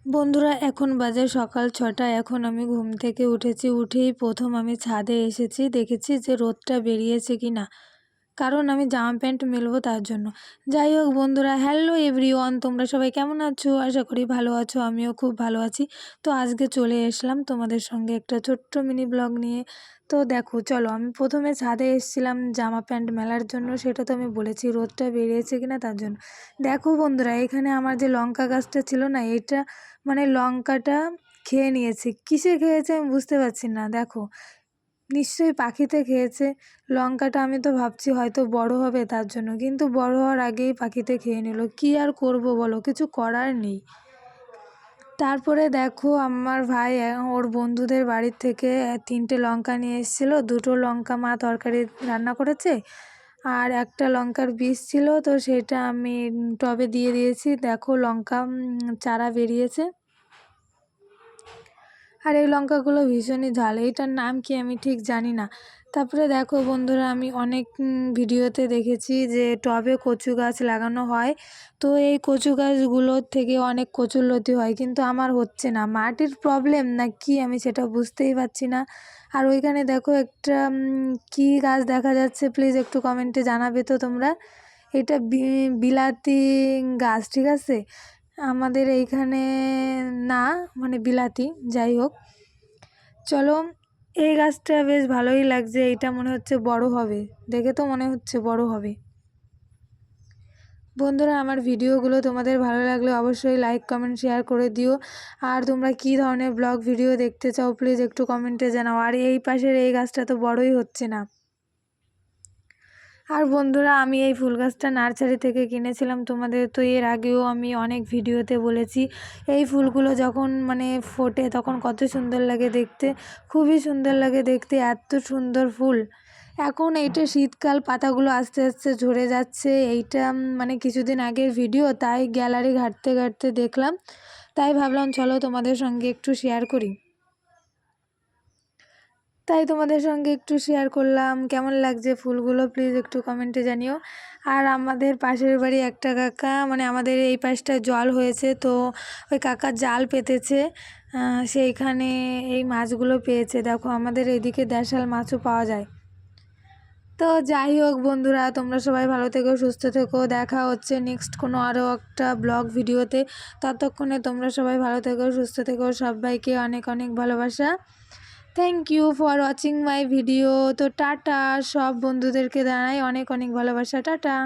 বন্ধুরা এখন বাজে সকাল ৬টা। এখন আমি ঘুম থেকে উঠেছি। উঠেই প্রথম আমি ছাদে এসেছি, দেখেছি যে রোদটা বেরিয়েছে কি না, কারণ আমি জামা প্যান্ট মেলবো তার জন্য। যাই হোক বন্ধুরা, হ্যালো এভরিওয়ান, তোমরা সবাই কেমন আছো? আশা করি ভালো আছো, আমিও খুব ভালো আছি। তো আজকে চলে এসলাম তোমাদের সঙ্গে একটা ছোট্ট মিনি ব্লগ নিয়ে। তো দেখো, চলো, আমি প্রথমে ছাদে এসেছিলাম জামা প্যান্ট মেলার জন্য, সেটা তো আমি বলেছি, রোদটা বেরিয়েছে কিনা তার জন্য। দেখো বন্ধুরা, এখানে আমার যে লঙ্কা গাছটা ছিল না, এটা মানে লঙ্কাটা খেয়ে নিয়েছে। কিসে খেয়েছে আমি বুঝতে পারছি না। দেখো, নিশ্চয়ই পাখিতে খেয়েছে লঙ্কাটা। আমি তো ভাবছি হয়তো বড় হবে তার জন্য, কিন্তু বড় হওয়ার আগেই পাখিতে খেয়ে নিল। কি আর করব বলো, কিছু করার নেই। তারপরে দেখো, আমার ভাই ওর বন্ধুদের বাড়ির থেকে 3টে লঙ্কা নিয়ে এসেছিলো। 2টো লঙ্কা মা তরকারি রান্না করেছে, আর একটা লঙ্কার বীজ ছিল, তো সেটা আমি টবে দিয়ে দিয়েছি। দেখো, লঙ্কা চারা বেরিয়েছে। আর এই লঙ্কাগুলো ভীষণই ঝাল, এইটার নাম কি আমি ঠিক জানি না। তারপরে দেখো বন্ধুরা, আমি অনেক ভিডিওতে দেখেছি যে টবে কচু গাছ লাগানো হয়, তো এই কচু গাছগুলোর থেকে অনেক কচুরলতি হয়, কিন্তু আমার হচ্ছে না। মাটির প্রবলেম না কি আমি সেটা বুঝতেই পারছি না। আর ওইখানে দেখো একটা কি গাছ দেখা যাচ্ছে, প্লিজ একটু কমেন্টে জানাবে তো তোমরা। এটা বিলাতি গাছ, ঠিক আছে? আমাদের এইখানে না, মানে বিলাতি। যাই হোক, চলো, এই গাছটা বেশ ভালোই লাগছে। এটা মনে হচ্ছে বড় হবে, দেখে তো মনে হচ্ছে বড় হবে। বন্ধুরা, আমার ভিডিওগুলো তোমাদের ভালো লাগলে অবশ্যই লাইক কমেন্ট শেয়ার করে দিও। আর তোমরা কী ধরনের ব্লগ ভিডিও দেখতে চাও প্লিজ একটু কমেন্টে জানাও। আর এই পাশের এই গাছটা তো বড়ই হচ্ছে না। আর বন্ধুরা, আমি এই ফুল গাছটা নার্সারি থেকে কিনেছিলাম। তোমাদের তো এর আগেও আমি অনেক ভিডিওতে বলেছি, এই ফুলগুলো যখন মানে ফোটে তখন কত সুন্দর লাগে দেখতে, খুবই সুন্দর লাগে দেখতে, এত সুন্দর ফুল। এখন এইটা শীতকাল, পাতাগুলো আস্তে আস্তে ঝরে যাচ্ছে। এইটা মানে কিছুদিন আগের ভিডিও, তাই গ্যালারি ঘাঁটতে ঘাঁটতে দেখলাম, তাই ভাবলাম চলো তোমাদের সঙ্গে একটু শেয়ার করি। তাই তোমাদের সঙ্গে একটু শেয়ার করলাম। কেমন লাগছে ফুলগুলো প্লিজ একটু কমেন্টে জানিও। আর আমাদের পাশের বাড়ি একটা কাকা, মানে আমাদের এই পাশটা জল হয়েছে, তো ওই কাকা জাল পেতেছে, সেইখানে এই মাছগুলো পেয়েছে। দেখো, আমাদের এদিকে দেশাল মাছও পাওয়া যায়। তো যাই হোক বন্ধুরা, তোমরা সবাই ভালো থেকো, সুস্থ থেকো। দেখা হচ্ছে নেক্সট কোনো আরও একটা ব্লগ ভিডিওতে। ততক্ষণে তোমরা সবাই ভালো থেকো, সুস্থ থেকো। সবাইকে অনেক অনেক ভালোবাসা। Thank you for watching my video. তো টাটা, সব বন্ধুদেরকে জানাই অনেক অনেক ভালোবাসা। টাটা।